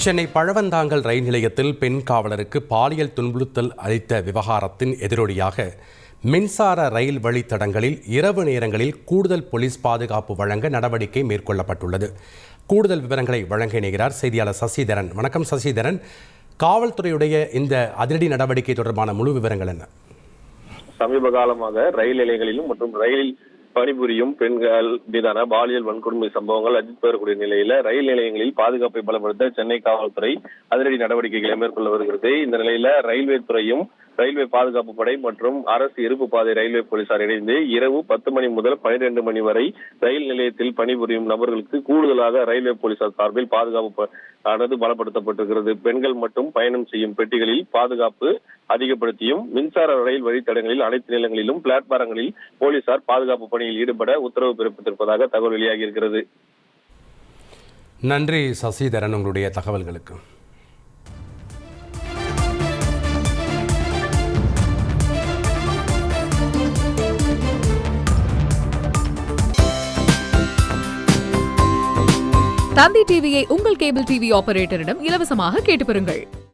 சென்னை பழவந்தாங்கல் ரயில் நிலையத்தில் பெண் காவலருக்கு பாலியல் துன்புறுத்தல் அளித்த விவகாரத்தின் எதிரொலியாக மின்சார ரயில் வழித்தடங்களில் இரவு நேரங்களில் கூடுதல் போலீஸ் பாதுகாப்பு வழங்க நடவடிக்கை மேற்கொள்ளப்பட்டுள்ளது. கூடுதல் விவரங்களை வழங்க இணைகிறார் செய்தியாளர் சசிதரன். வணக்கம் சசிதரன், காவல்துறையுடைய இந்த அதிரடி நடவடிக்கை தொடர்பான முழு விவரங்கள் என்ன? சமீப காலமாக ரயில் நிலையங்களிலும் மற்றும் ரயிலில் பணிபுரியும் பெண்கள் மீதான பாலியல் வன்கொடுமை சம்பவங்கள் அதிகரித்து வரக்கூடிய நிலையில ரயில் நிலையங்களில் பாதுகாப்பை பலப்படுத்த சென்னை காவல்துறை அதிரடி நடவடிக்கைகளை மேற்கொள்ள வருகிறது. இந்த நிலையில ரயில்வே துறையும் ரயில்வே பாதுகாப்பு படை மற்றும் அரசு இருப்பு பாதை ரயில்வே போலீசார் இணைந்து இரவு 10 மணி முதல் 12 மணி வரை ரயில் நிலையத்தில் பணிபுரியும் நபர்களுக்கு கூடுதலாக ரயில்வே போலீசார் சார்பில் பாதுகாப்பு ஆனது பலப்படுத்தப்பட்டிருக்கிறது. பெண்கள் மட்டும் பயணம் செய்யும் பெட்டிகளில் பாதுகாப்பு அதிகப்படுத்தியும் மின்சார ரயில் வழித்தடங்களில் அனைத்து நிலையங்களிலும் பிளாட்பாரங்களில் போலீசார் பாதுகாப்பு பணியில் ஈடுபட உத்தரவு பிறப்பித்திருப்பதாக தகவல் வெளியாகி இருக்கிறது. நன்றி சசிதரன், உங்களுடைய தகவல்களுக்கு. தந்தி டிவியை உங்கள் கேபிள் டிவி ஆபரேட்டரிடம் இலவசமாக கேட்டு பெறுங்கள்.